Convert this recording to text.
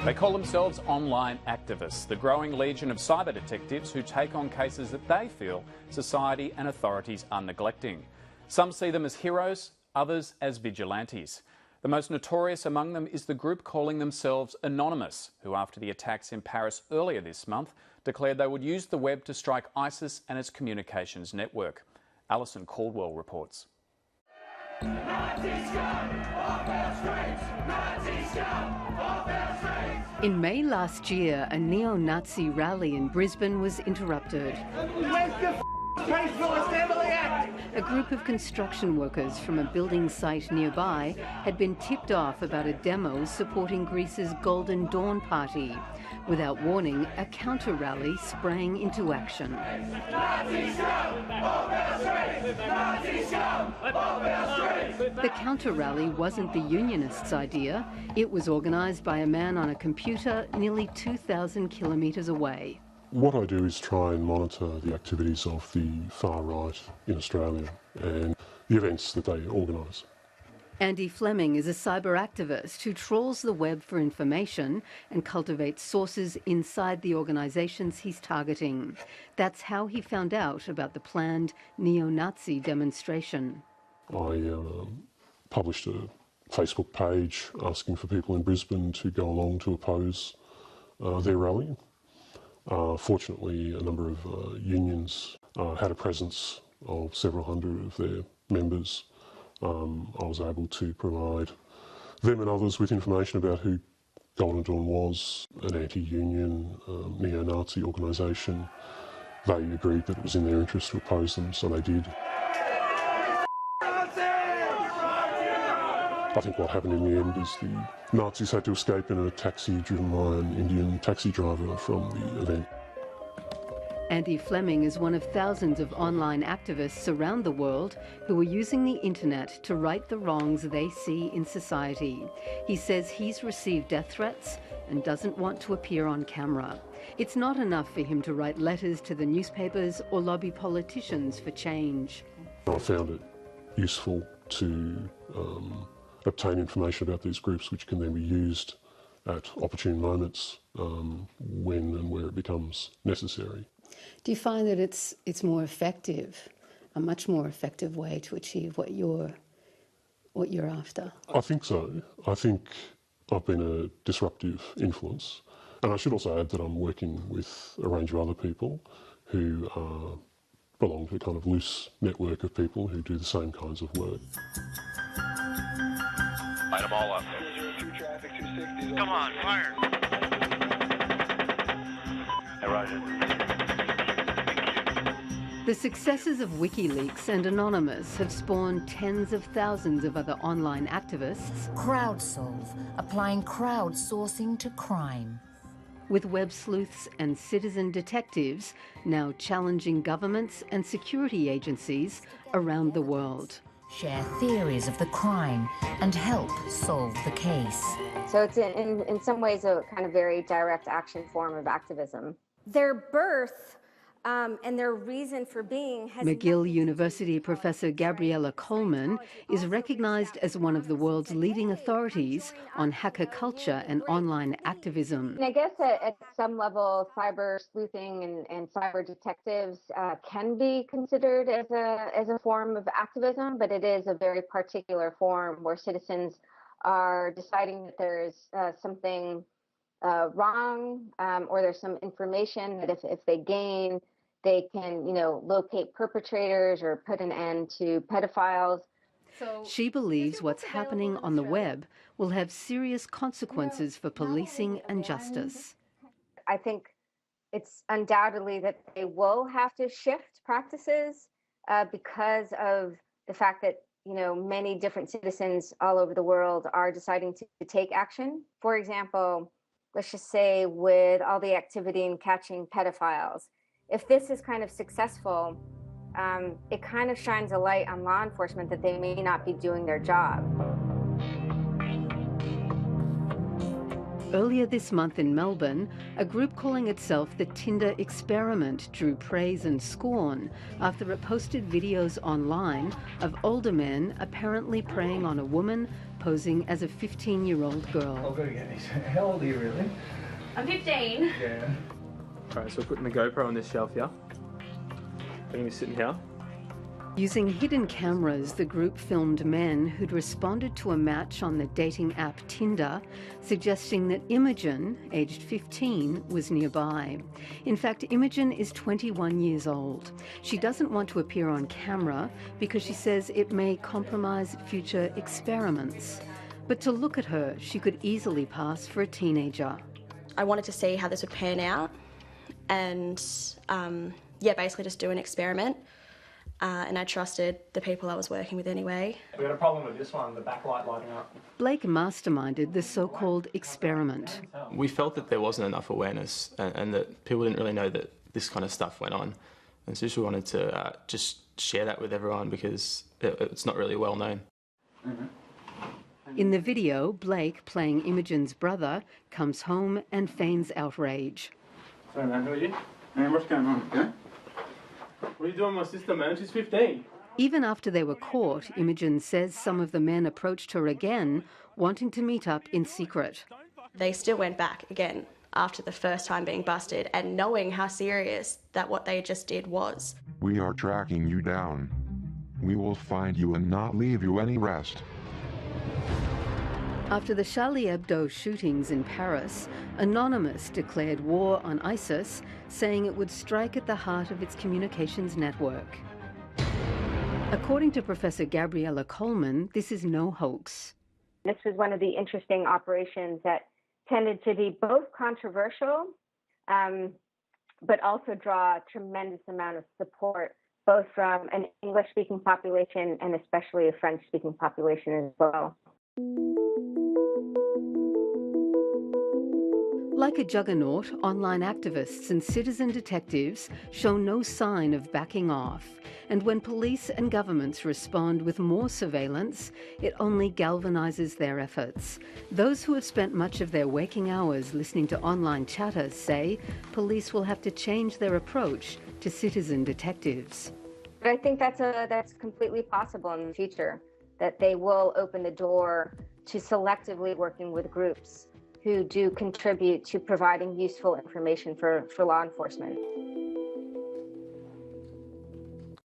They call themselves online activists, the growing legion of cyber detectives who take on cases that they feel society and authorities are neglecting. Some see them as heroes, others as vigilantes. The most notorious among them is the group calling themselves Anonymous, who after the attacks in Paris earlier this month declared they would use the web to strike ISIS and its communications network. Alison Caldwell reports. In May last year, a neo-Nazi rally in Brisbane was interrupted. A group of construction workers from a building site nearby had been tipped off about a demo supporting Greece's Golden Dawn party. Without warning, a counter-rally sprang into action. The counter-rally wasn't the Unionists' idea. It was organised by a man on a computer nearly 2,000 kilometres away. What I do is try and monitor the activities of the far right in Australia and the events that they organise. Andy Fleming is a cyber activist who trawls the web for information and cultivates sources inside the organisations he's targeting. That's how he found out about the planned neo-Nazi demonstration. I published a Facebook page asking for people in Brisbane to go along to oppose their rally. Fortunately, a number of unions had a presence of several hundred of their members. I was able to provide them and others with information about who Golden Dawn was, an anti-union, neo-Nazi organisation. They agreed that it was in their interest to oppose them, so they did. I think what happened in the end is the Nazis had to escape in a taxi driven by an Indian taxi driver from the event. Andy Fleming is one of thousands of online activists around the world who are using the internet to right the wrongs they see in society. He says he's received death threats and doesn't want to appear on camera. It's not enough for him to write letters to the newspapers or lobby politicians for change. I found it useful to obtain information about these groups which can then be used at opportune moments when and where it becomes necessary. Do you find that it's more effective, a much more effective way to achieve what you're after? I think so. I think I've been a disruptive influence. And I should also add that I'm working with a range of other people who belong to a kind of loose network of people who do the same kinds of work. Light them all up. Come on, fire. Hey, Roger. The successes of WikiLeaks and Anonymous have spawned tens of thousands of other online activists. CrowdSolve, applying crowdsourcing to crime. With web sleuths and citizen detectives now challenging governments and security agencies around the world. Share theories of the crime and help solve the case. So it's in some ways a kind of very direct action form of activism. Their birth and their reason for being has... McGill University professor Gabriella Coleman is recognised as one of the world's leading authorities on hacker culture and online activism. I guess at some level, cyber sleuthing and cyber detectives can be considered as a form of activism, but it is a very particular form where citizens are deciding that there's something wrong or there's some information that if they gain, they can, locate perpetrators or put an end to pedophiles. She believes what's happening on the web will have serious consequences for policing and justice. I think it's undoubtedly that they will have to shift practices because of the fact that many different citizens all over the world are deciding to take action. For example, let's just say with all the activity in catching pedophiles, if this is kind of successful, it kind of shines a light on law enforcement that they may not be doing their job. Earlier this month in Melbourne, a group calling itself the Tinder Experiment drew praise and scorn after it posted videos online of older men apparently preying on a woman posing as a 15-year-old girl. I'll go get these. How old are you really? I'm 15. Yeah. Alright, so we're putting the GoPro on this shelf here. We're going to be sitting here. Using hidden cameras, the group filmed men who'd responded to a match on the dating app Tinder, suggesting that Imogen, aged 15, was nearby. In fact, Imogen is 21 years old. She doesn't want to appear on camera because she says it may compromise future experiments. But to look at her, she could easily pass for a teenager. I wanted to see how this would pan out and, yeah, basically just do an experiment. And I trusted the people I was working with anyway. We had a problem with this one, the backlight lighting up. Blake masterminded the so-called experiment. We felt that there wasn't enough awareness and that people didn't really know that this kind of stuff went on. And so we wanted to just share that with everyone because it's not really well known. In the video, Blake, playing Imogen's brother, comes home and feigns outrage. Sorry man, who are you? Man, what's going on, okay? What are you doing with my sister, man? She's 15. Even after they were caught, Imogen says some of the men approached her again, wanting to meet up in secret. They still went back again after the first time being busted and knowing how serious that what they just did was. We are tracking you down. We will find you and not leave you any rest. After the Charlie Hebdo shootings in Paris, Anonymous declared war on ISIS, saying it would strike at the heart of its communications network. According to Professor Gabriella Coleman, this is no hoax. This was one of the interesting operations that tended to be both controversial, but also draw a tremendous amount of support, both from an English-speaking population and especially a French-speaking population as well. Like a juggernaut, online activists and citizen detectives show no sign of backing off. And when police and governments respond with more surveillance, it only galvanizes their efforts. Those who have spent much of their waking hours listening to online chatters say police will have to change their approach to citizen detectives. But I think that's completely possible in the future, that they will open the door to selectively working with groups who do contribute to providing useful information for law enforcement.